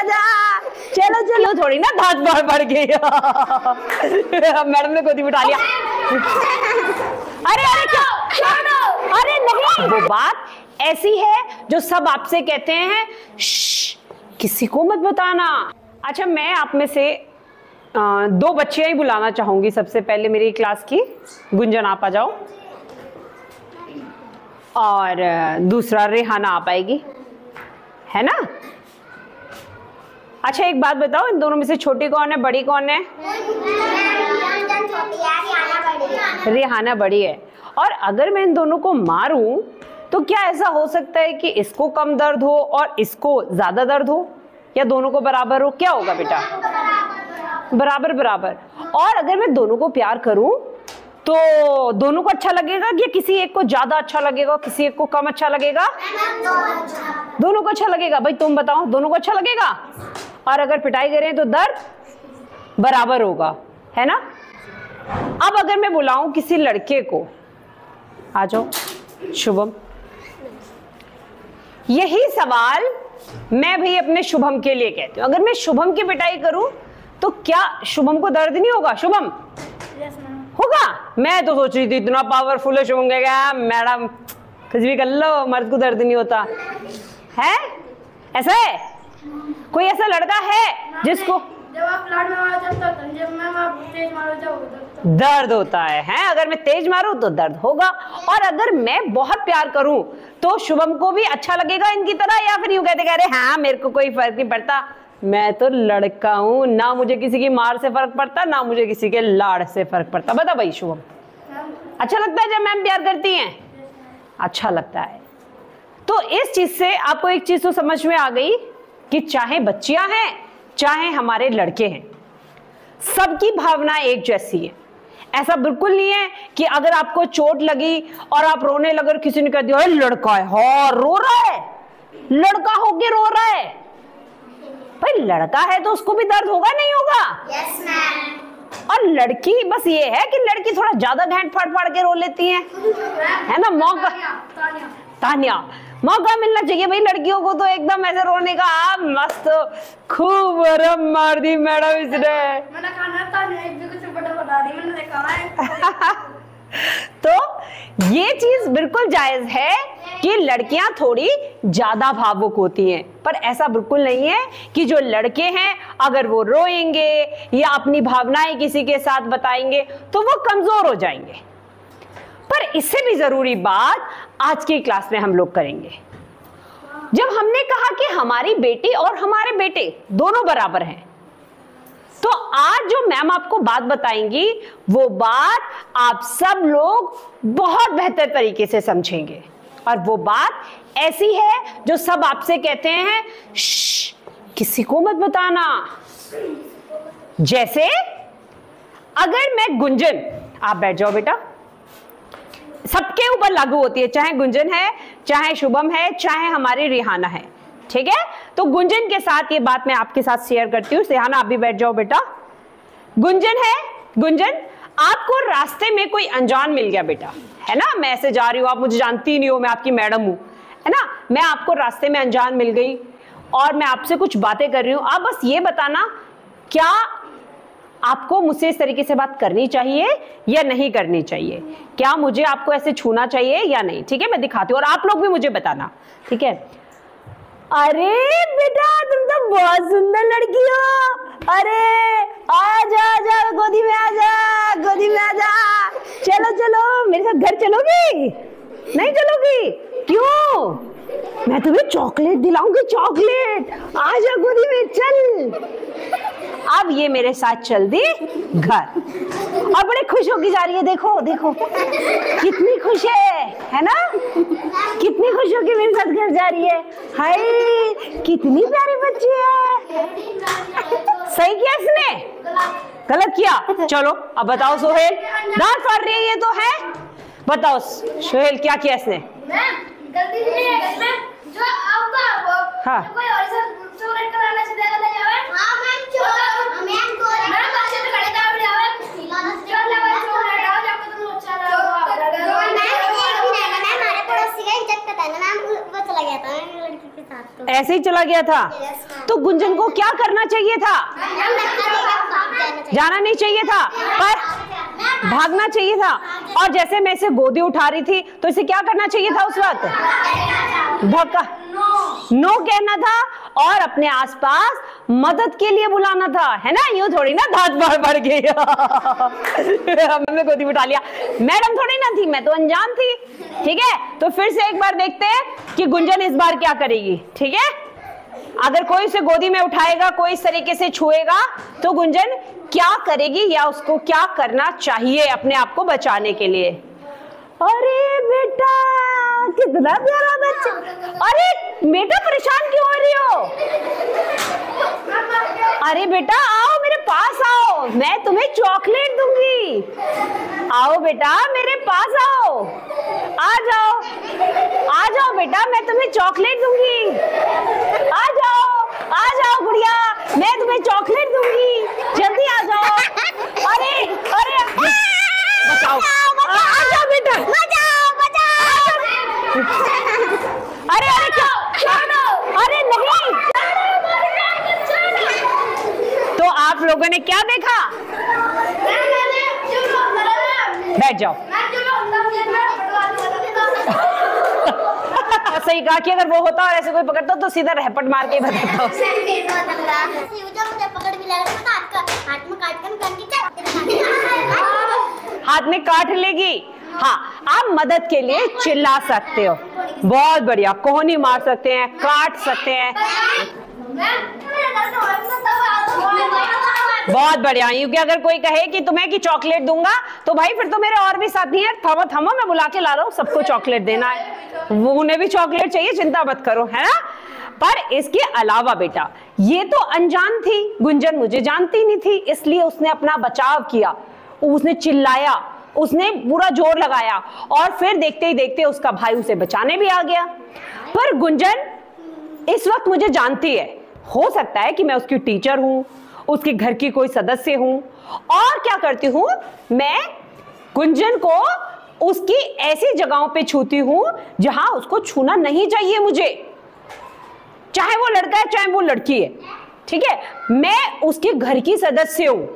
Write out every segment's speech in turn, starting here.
आजा, चलो चलो। थोड़ी ना दांत बाहर बढ़ गई। मैडम ने गोदी में उठा लिया। अरे अरे क्या, अरे नहीं, वो बात ऐसी है जो सब आपसे कहते हैं, किसी को मत बताना। अच्छा, मैं आप में से 2 बच्चियां ही बुलाना चाहूंगी। सबसे पहले मेरी क्लास की गुंजन, आप आ जाओ, और दूसरा रेहाना आप आएगी, है ना। अच्छा, एक बात बताओ, इन दोनों में से छोटी कौन है, बड़ी कौन है? रेहाना बड़ी है। और अगर मैं इन दोनों को मारूं तो क्या ऐसा हो सकता है कि इसको कम दर्द हो और इसको ज्यादा दर्द हो, या दोनों को बराबर हो? क्या होगा बेटा? बराबर बराबर। और अगर मैं दोनों को प्यार करूं तो दोनों को अच्छा लगेगा कि किसी एक को ज्यादा अच्छा लगेगा, किसी एक को कम अच्छा लगेगा? दोनों को अच्छा लगेगा। भाई तुम बताओ, दोनों को अच्छा लगेगा। और अगर पिटाई करें तो दर्द बराबर होगा, है ना। अब अगर मैं बुलाऊं किसी लड़के को, आ जाओ शुभम, यही सवाल मैं भी अपने शुभम के लिए कहती हूँ। अगर मैं शुभम की पिटाई करूं तो क्या शुभम को दर्द नहीं होगा? शुभम होगा। मैं तो सोच रही थी इतना पावरफुल है शुभम, कहेगा मैडम कुछ भी कर लो, मर्द को दर्द नहीं होता है। ऐसा है? कोई ऐसा लड़का है जिसको जब आप लाड में आप तेज मारो दर्द होता है? अगर मैं तेज मारूं तो दर्द होगा। और अगर मैं बहुत प्यार करूं तो शुभम को भी अच्छा लगेगा इनकी तरह, या फिर यूं कहते कह रहे हाँ मेरे को कोई फर्क नहीं पड़ता, मैं तो लड़का हूं, ना मुझे किसी की मार से फर्क पड़ता, ना मुझे किसी के लाड़ से फर्क पड़ता। बता भाई शुभम, अच्छा लगता है जब मैम प्यार करती हैं? अच्छा लगता है। तो इस चीज से आपको एक चीज तो समझ में आ गई कि चाहे बच्चियां हैं चाहे हमारे लड़के हैं, सबकी भावना एक जैसी है। ऐसा बिल्कुल नहीं है कि अगर आपको चोट लगी और आप रोने लगे, किसी ने कह दिया लड़का है, हाँ रो रहा है, लड़का होके रो रहा है। भाई लड़का है तो उसको भी दर्द होगा नहीं होगा? Yes ma'am. और लड़की बस ये है कि लड़की थोड़ा ज्यादा घेंट फाड़ फाड़ के रो लेती है ना। मौका, तानिया, मौका मिलना चाहिए भाई लड़कियों को तो एकदम ऐसे रोने का। मस्त खूब रम मार दी मैडम इसने। मैंने खाना तानिया एक भी कुछ बड़ा बता दी, मैंने देखा है। तो ये चीज बिल्कुल जायज है कि लड़कियां थोड़ी ज्यादा भावुक होती हैं, पर ऐसा बिल्कुल नहीं है कि जो लड़के हैं अगर वो रोएंगे या अपनी भावनाएं किसी के साथ बताएंगे तो वो कमजोर हो जाएंगे। पर इससे भी जरूरी बात आज की क्लास में हम लोग करेंगे। जब हमने कहा कि हमारी बेटी और हमारे बेटे दोनों बराबर हैं, तो आज जो मैम आपको बात बताएंगी वो बात आप सब लोग बहुत बेहतर तरीके से समझेंगे। और वो बात ऐसी है जो सब आपसे कहते हैं किसी को मत बताना। जैसे अगर मैं गुंजन, आप बैठ जाओ बेटा, सबके ऊपर लागू होती है, चाहे गुंजन है, चाहे शुभम है, चाहे हमारी रेहाना है, ठीक है। तो गुंजन के साथ ये बात मैं आपके साथ शेयर करती हूँ। रेहाना आप भी बैठ जाओ बेटा। गुंजन है, गुंजन आपको रास्ते में कोई अनजान मिल गया बेटा, है ना। मैं ऐसे जा रही हूँ, आप मुझे जानती नहीं हो, मैं आपकी मैडम हूँ, है ना। मैं आपको रास्ते में अनजान मिल गई और मैं आपसे कुछ बातें कर रही हूँ। आप बस ये बताना क्या आपको मुझसे इस तरीके से बात करनी चाहिए या नहीं करनी चाहिए, क्या मुझे आपको ऐसे छूना चाहिए या नहीं, ठीक है। मैं दिखाती हूँ और आप लोग भी मुझे बताना, ठीक है। अरे बेटा तुम तो बहुत सुंदर लड़की हो, अरे आजा आजा गोदी में आजा, गोदी में आजा, चलो चलो मेरे साथ घर चलोगी? नहीं चलोगी? क्यों? मैं तुम्हें चॉकलेट दिलाऊंगी, चॉकलेट, आजा गोदी में चल। अब ये मेरे साथ चल दी घर और बड़े खुश होके जा रही है। देखो देखो कितनी खुश है ना, कितनी खुश होके मेरे साथ घर जा रही है। हाय कितनी प्यारी बच्ची है। सही किया इसने? गलत किया। चलो अब बताओ सोहेल, दांत फाड़ रही है ये तो है, बताओ सोहेल क्या किया इसने? गलती से नहीं है जो आपका हाँ कोई और से चॉकलेट कराना से देगा ले जावे। हां मैम को मैम बच्चे तो खड़े का भी आवे जो लगा चॉकलेट आओ जब तुम अच्छा रहो। मैम हमारे पड़ोसी का इज्जत करता है ना मैम, वो चला गया था लड़की के साथ। तो ऐसे ही चला गया था। तो गुंजन को क्या करना चाहिए था? जाना नहीं चाहिए था, पर भागना चाहिए था। और जैसे मैं इसे गोदी उठा रही थी तो इसे क्या करना चाहिए था उस वक्त? धक्का, नो कहना था और अपने आसपास मदद के लिए बुलाना था, है ना। यूं थोड़ी ना धात बढ़ गई हमने गोदी उठा लिया, मैडम थोड़ी ना थी, मैं तो अनजान थी। ठीक है, तो फिर से एक बार देखते हैं कि गुंजन इस बार क्या करेगी। ठीक है, अगर कोई उसे गोदी में उठाएगा, कोई इस तरीके से छुएगा, तो गुंजन क्या करेगी या उसको क्या करना चाहिए अपने आप को बचाने के लिए? अरे बेटा, कितना प्यारा बच्चा। अरे बेटा, परेशान क्यों हो रही हो? अरे बेटा आओ, मेरे पास आओ, मैं तुम्हें चॉकलेट दूंगी। आओ बेटा, मेरे पास आओ, आ जाओ, आ जाओ बेटा, मैं तुम्हें चॉकलेट दूंगी। आ जाओ गुड़िया, मैं तुम्हें चॉकलेट दूंगी, जल्दी आ जाओ। अरे अरे बचाओ, आ जाओ बेटा, अरे अरे क्या, अरे नहीं। तो आप लोगों ने क्या देखा? बैठ जाओ। सही कहा कि अगर वो होता और ऐसे कोई पकड़ता तो सीधा रहपट मार के बताता। हाथ में काट लेगी। हाँ, आप मदद के लिए चिल्ला सकते हो, बहुत बढ़िया, कोहनी मार सकते हैं, काट सकते हैं, बहुत बढ़िया। क्योंकि अगर कोई कहे कि तुम्हें कि चॉकलेट दूंगा, तो भाई फिर तो मेरे और भी साथी हैं, थमो थमो, मैं बुला के ला रहा हूँ, सबको चॉकलेट देना है, वो उन्हें भी चॉकलेट चाहिए, चिंता मत करो, है ना। पर इसके अलावा बेटा, ये तो अनजान थी, गुंजन मुझे जानती नहीं थी, इसलिए उसने अपना बचाव किया, उसने चिल्लाया, उसने पूरा जोर लगाया, और फिर देखते ही देखते उसका भाई उसे बचाने भी आ गया। पर गुंजन इस वक्त मुझे जानती है, हो सकता है कि मैं उसकी टीचर हूं, उसके घर की कोई सदस्य हूं, और क्या करती हूं, मैं गुंजन को उसकी ऐसी जगहों पे छूती हूं जहां उसको छूना नहीं चाहिए मुझे, चाहे वो लड़का है चाहे वो लड़की है। ठीक है, मैं उसके घर की सदस्य हूं,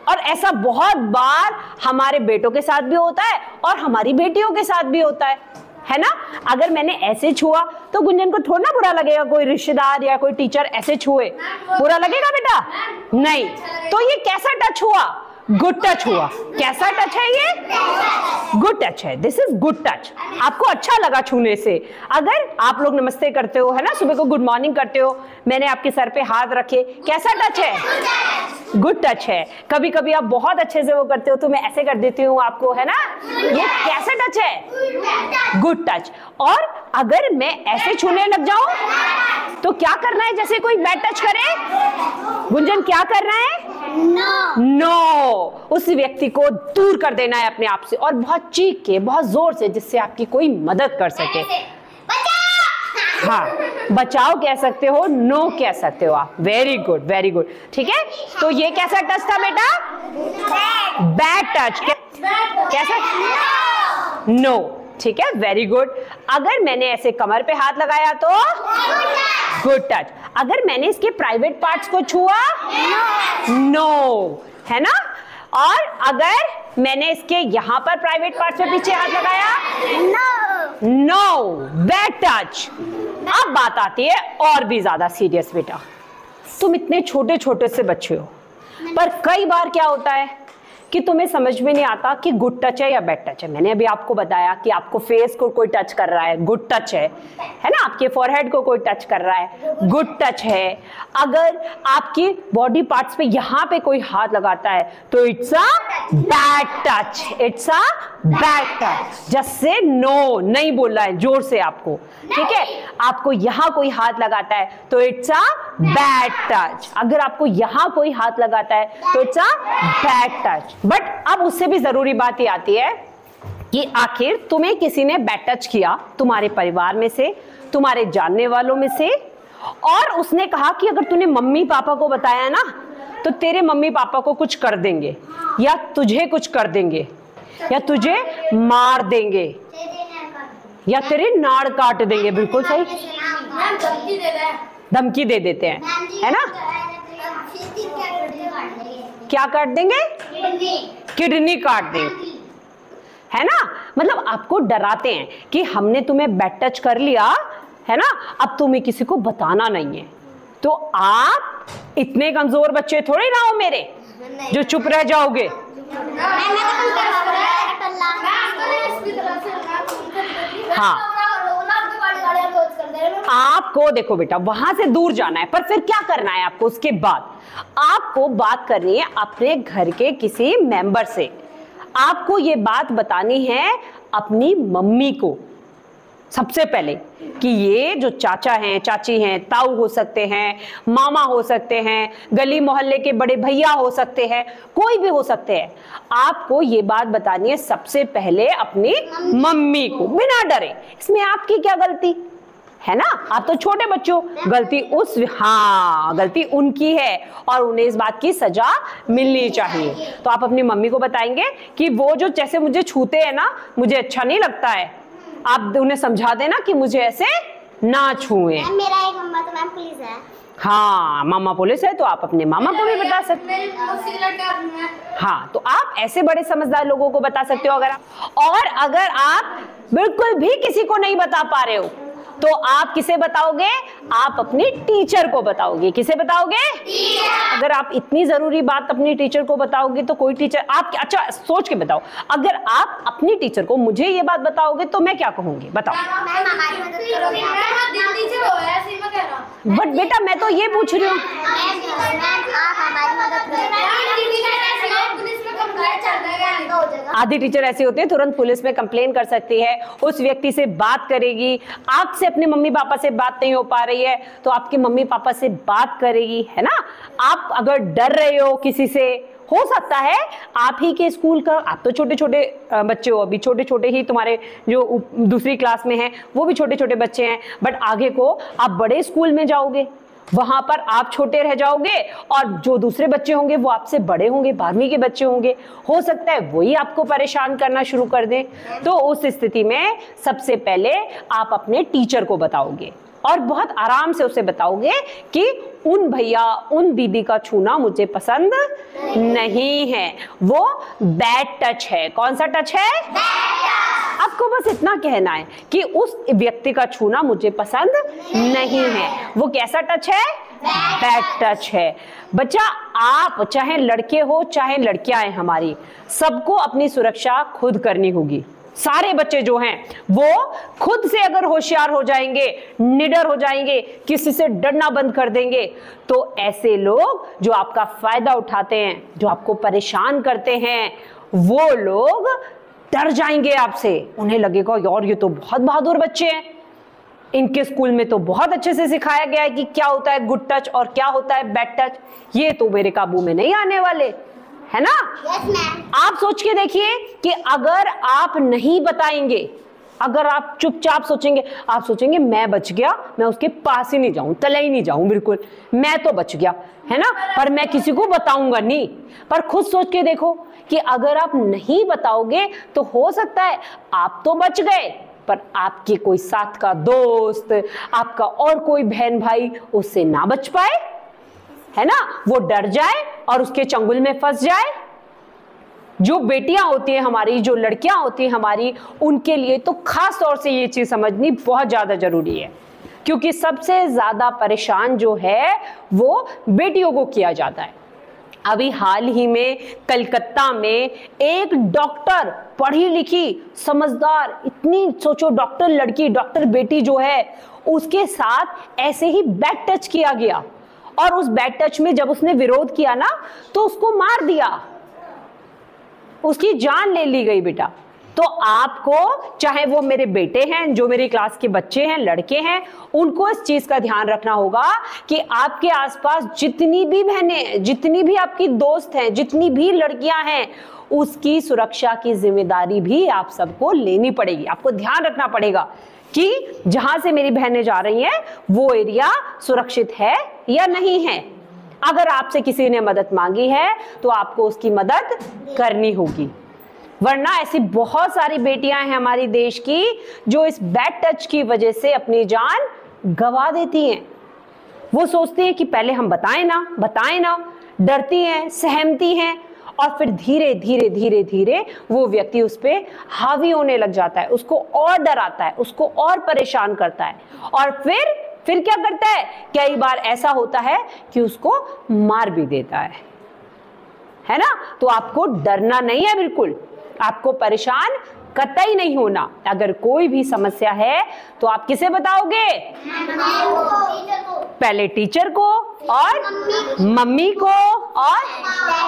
और ऐसा बहुत बार हमारे बेटों के साथ भी होता है और हमारी बेटियों के साथ भी होता है ना। अगर मैंने ऐसे छुआ तो गुंजन को थोड़ा ना बुरा लगेगा, कोई रिश्तेदार या कोई टीचर ऐसे छुए, बुरा लगेगा बेटा? नहीं। तो ये कैसा टच हुआ? गुड टच हुआ। कैसा टच है ये? गुड टच है, दिस इज गुड टच। आपको अच्छा लगा छूने से। अगर आप लोग नमस्ते करते हो, है ना, सुबह को गुड मॉर्निंग करते हो, मैंने आपके सर पे हाथ रखे, कैसा टच है? गुड टच है। कभी कभी आप बहुत अच्छे से वो करते हो तो मैं ऐसे कर देती हूँ आपको, है ना, ये कैसा टच है? Good touch. और अगर मैं ऐसे छूने लग जाऊं तो क्या करना है? जैसे कोई बैड टच करे, गुंजन क्या करना है? नो। उस व्यक्ति को दूर कर देना है अपने आप से, और बहुत चीख के, बहुत जोर से, जिससे आपकी कोई मदद कर सके। हाँ, बचाओ कह सकते हो, नो कह सकते हो आप। Very good, very good. ठीक है, तो ये कैसा टच था बेटा? Bad touch. कैसा? नो। ठीक है, वेरी गुड। अगर मैंने ऐसे कमर पे हाथ लगाया तो गुड टच। अगर मैंने इसके प्राइवेट पार्ट्स को छुआ, नो, है ना। और अगर मैंने इसके यहां पर प्राइवेट पार्ट्स पे पीछे हाथ लगाया, नो, बैड टच। अब बात आती है और भी ज्यादा सीरियस बेटा, तुम इतने छोटे छोटे से बच्चे हो, पर कई बार क्या होता है कि तुम्हें समझ में नहीं आता कि गुड टच है या बैड टच है। मैंने अभी आपको बताया कि आपको फेस को कोई टच कर रहा है, गुड टच है ना, आपके फोरहेड को कोई टच कर रहा है, गुड टच है। अगर आपकी बॉडी पार्ट्स पे यहाँ पे कोई हाथ लगाता है तो it's a bad touch, it's a bad touch. जैसे नो नहीं बोलना है जोर से आपको, ठीक है। आपको यहाँ कोई हाथ लगाता है तो इट्स अ बैड टच। अगर आपको यहाँ कोई हाथ लगाता है तो it's a bad touch. But अब उससे भी जरूरी बात ये आती है कि आखिर तुम्हें किसी ने बैड टच किया, तुम्हारे परिवार में से, तुम्हारे जानने वालों में से, और उसने कहा कि अगर तूने मम्मी पापा को बताया ना तो तेरे मम्मी पापा को कुछ कर देंगे, या तुझे कुछ कर देंगे, या तुझे मार देंगे, या तेरे नाड़ काट देंगे। बिल्कुल सही, मैम धमकी दे रहे हैं, धमकी दे देते हैं, है ना? क्या काट देंगे? किडनी काट देंगे, है ना? मतलब आपको डराते हैं कि हमने तुम्हें बैड टच कर लिया है ना, अब तुम्हें किसी को बताना नहीं है। तो आप इतने कमजोर बच्चे थोड़े ना हो मेरे जो चुप रह जाओगे। हाँ, आपको देखो बेटा वहां से दूर जाना है, पर फिर क्या करना है आपको? उसके बाद आपको बात करनी है अपने घर के किसी मेंबर से। आपको ये बात बतानी है अपनी मम्मी को सबसे पहले कि ये जो चाचा हैं, चाची हैं, ताऊ हो सकते हैं, मामा हो सकते हैं, गली मोहल्ले के बड़े भैया हो सकते हैं, कोई भी हो सकते हैं। आपको ये बात बतानी है सबसे पहले अपनी मम्मी को, बिना डरे। इसमें आपकी क्या गलती है ना? आप तो छोटे बच्चों, गलती गलती उनकी है और उन्हें इस बात की सजा मिलनी चाहिए। तो आप अपनी मम्मी को बताएंगे कि वो जो जैसे मुझे छूते हैं ना, मुझे अच्छा नहीं लगता है। आप उन्हें समझा देना कि मुझे ऐसे ना छुएं। मेरा एक मम्मा तो मैम पुलिस है। हाँ, मामा पुलिस है, तो आप अपने मामा को भी बता सकते हैं। हाँ, तो आप ऐसे बड़े समझदार लोगों को बता सकते हो। अगर आप बिल्कुल भी किसी को नहीं बता पा रहे हो तो आप किसे बताओगे? आप अपनी टीचर को बताओगे। किसे बताओगे? टीचर। अगर आप इतनी जरूरी बात अपनी टीचर को बताओगे तो कोई टीचर आप, अच्छा सोच के बताओ, अगर आप अपनी टीचर को मुझे ये बात बताओगे तो मैं क्या कहूंगी? बताओ। बट बेटा मैं तो ये पूछ रही हूँ, आधी टीचर ऐसी होती है तुरंत पुलिस में कंप्लेन कर सकती है, उस व्यक्ति से बात करेगी। आपसे अपने मम्मी पापा से बात नहीं हो पा रही है तो आपके मम्मी पापा से बात करेगी, है ना? आप अगर डर रहे हो किसी से, हो सकता है आप ही के स्कूल का, आप तो छोटे छोटे बच्चे हो, अभी छोटे छोटे ही तुम्हारे जो दूसरी क्लास में हैं वो भी छोटे छोटे बच्चे हैं, बट आगे को आप बड़े स्कूल में जाओगे, वहां पर आप छोटे रह जाओगे और जो दूसरे बच्चे होंगे वो आपसे बड़े होंगे, 12वीं के बच्चे होंगे, हो सकता है वही आपको परेशान करना शुरू कर दें। तो उस स्थिति में सबसे पहले आप अपने टीचर को बताओगे और बहुत आराम से उसे बताओगे कि उन भैया उन दीदी का छूना मुझे पसंद नहीं है, वो बैड टच है। कौन सा टच है? आपको बस इतना कहना है कि उस व्यक्ति का छूना मुझे पसंद नहीं है। वो कैसा टच है? बैड टच है। बच्चा आप चाहे लड़के हो चाहे लड़कियां हैं, हमारी सबको अपनी सुरक्षा खुद करनी होगी। सारे बच्चे जो हैं वो खुद से अगर होशियार हो जाएंगे, निडर हो जाएंगे, किसी से डरना बंद कर देंगे, तो ऐसे लोग जो आपका फायदा उठाते हैं, जो आपको परेशान करते हैं, वो लोग डर जाएंगे आपसे। उन्हें लगेगा यार ये तो बहुत बहादुर बच्चे हैं, इनके स्कूल में तो बहुत अच्छे से सिखाया गया है कि क्या होता है गुड टच और क्या होता है बैड टच, ये तो मेरे काबू में नहीं आने वाले, है ना? आप सोच के देखिए कि अगर आप नहीं बताएंगे, अगर आप चुपचाप सोचेंगे, आप सोचेंगे मैं बच गया, मैं उसके पास ही नहीं जाऊं, तले ही नहीं जाऊं, बिल्कुल मैं तो बच गया, है ना, पर मैं किसी को बताऊंगा नहीं। पर खुद सोच के देखो कि अगर आप नहीं बताओगे तो हो सकता है आप तो बच गए, पर आपके कोई साथ का दोस्त, आपका और कोई बहन भाई उससे ना बच पाए, है ना, वो डर जाए और उसके चंगुल में फंस जाए। जो बेटियां होती हैं हमारी, जो लड़कियां होती हैं हमारी, उनके लिए तो खास तौर से ये चीज समझनी बहुत ज्यादा जरूरी है, क्योंकि सबसे ज्यादा परेशान जो है वो बेटियों को किया जाता है। अभी हाल ही में कलकत्ता में एक डॉक्टर, पढ़ी लिखी समझदार, इतनी सोचो डॉक्टर लड़की, डॉक्टर बेटी जो है, उसके साथ ऐसे ही बैड टच किया गया और उस बैड टच में जब उसने विरोध किया ना तो उसको मार दिया, उसकी जान ले ली गई बेटा। तो आपको, चाहे वो मेरे बेटे हैं, जो मेरी क्लास के बच्चे हैं, लड़के हैं, उनको इस चीज का ध्यान रखना होगा कि आपके आसपास जितनी भी बहनें, जितनी भी आपकी दोस्त हैं, जितनी भी लड़कियां हैं, उसकी सुरक्षा की जिम्मेदारी भी आप सबको लेनी पड़ेगी। आपको ध्यान रखना पड़ेगा कि जहां से मेरी बहनें जा रही हैं वो एरिया सुरक्षित है या नहीं है। अगर आपसे किसी ने मदद मांगी है तो आपको उसकी मदद करनी होगी, वरना ऐसी बहुत सारी बेटियां हैं हमारी देश की जो इस बैड टच की वजह से अपनी जान गवा देती हैं। वो सोचती हैं कि पहले हम बताएं ना, डरती हैं, सहमती हैं, और फिर धीरे धीरे धीरे धीरे वो व्यक्ति उस पर हावी होने लग जाता है, उसको और डराता है, उसको और परेशान करता है, और फिर क्या करता है, कई बार ऐसा होता है कि उसको मार भी देता है ना। तो आपको डरना नहीं है, बिल्कुल आपको परेशान कतई नहीं होना। अगर कोई भी समस्या है तो आप किसे बताओगे? पहले टीचर को, और मम्मी को, और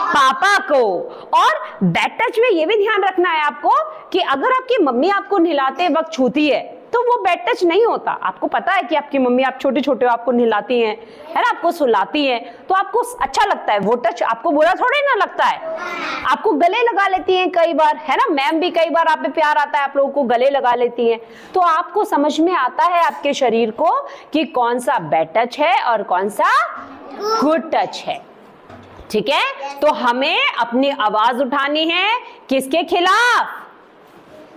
पापा को। और बैड टच में ये भी ध्यान रखना है आपको कि अगर आपकी मम्मी आपको नहलाते वक्त छूती है तो वो बैड टच नहीं होता। आपको पता है कि आपकी मम्मी, आप छोटे छोटे हो, आपको नहलाती हैं, है ना, आपको सुलाती हैं, तो आपको अच्छा लगता है वो टच, आपको बुरा थोड़ी ना लगता है। आपको गले लगा लेती हैं कई बार, है ना, मैम भी कई बार आप पे प्यार आता है, आप लोगों को गले लगा लेती हैं। तो आपको समझ में आता है आपके शरीर को कि कौन सा बैड टच है और कौन सा गुड टच है। ठीक है, तो हमें अपनी आवाज उठानी है किसके खिलाफ?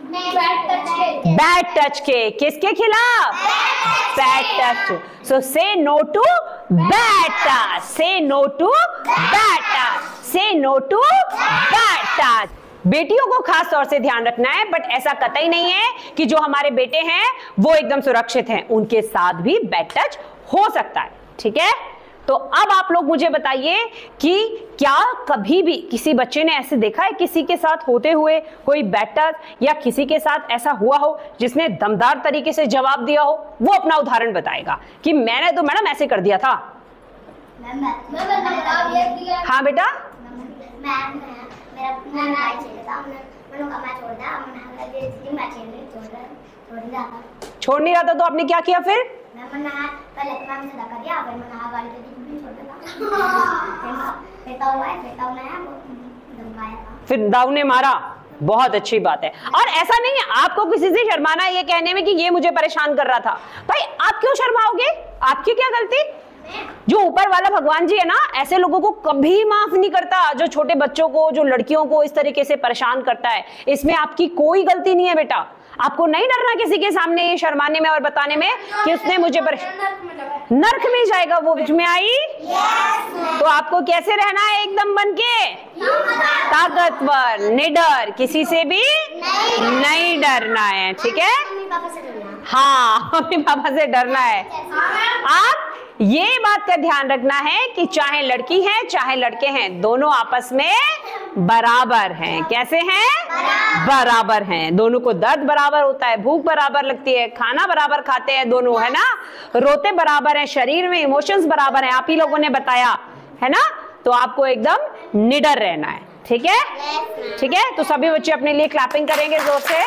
बैड टच के। किसके खिलाफ? Bad touch. So say no to bad touch, say no to bad touch, say no to bad touch. बेटियों को खास तौर से ध्यान रखना है, बट ऐसा कतई नहीं है कि जो हमारे बेटे हैं वो एकदम सुरक्षित हैं, उनके साथ भी बैड टच हो सकता है। ठीक है, तो अब आप लोग मुझे बताइए कि क्या कभी भी किसी बच्चे ने ऐसे देखा है किसी के साथ होते हुए कोई बैड टच, या किसी के साथ ऐसा हुआ हो जिसने दमदार तरीके से जवाब दिया हो? वो अपना उदाहरण बताएगा कि मैंने तो मैडम ऐसे कर दिया था। हाँ बेटा, छोड़ नहीं रहा था तो आपने क्या किया फिर? फिर दाऊ ने मारा। बहुत अच्छी बात है। और ऐसा नहीं है आपको किसी से शर्माना है ये कहने में कि ये मुझे परेशान कर रहा था। भाई आप क्यों शर्माओगे? आपकी क्या गलती? जो ऊपर वाला भगवान जी है ना, ऐसे लोगों को कभी माफ नहीं करता, जो छोटे बच्चों को, जो लड़कियों को इस तरीके से परेशान करता है। इसमें आपकी कोई गलती नहीं है बेटा। आपको नहीं डरना किसी के सामने ये शर्माने में और बताने में कि उसने मुझे नर्क में जाएगा वो बीच में आई। तो आपको कैसे रहना है? एकदम बनके ताकतवर, निडर, किसी से भी नहीं डरना है। ठीक है, हाँ, मम्मी पापा से डरना है। आप ये बात का ध्यान रखना है कि चाहे लड़की है चाहे लड़के हैं, दोनों आपस में बराबर हैं। कैसे हैं? बराबर हैं। दोनों को दर्द बराबर होता है, भूख बराबर लगती है, खाना बराबर खाते हैं दोनों, है ना, रोते बराबर हैं, शरीर में इमोशंस बराबर हैं। आप ही लोगों ने बताया है ना। तो आपको एकदम निडर रहना है। ठीक है, ठीक है। तो सभी बच्चे अपने लिए क्लैपिंग करेंगे जोर से।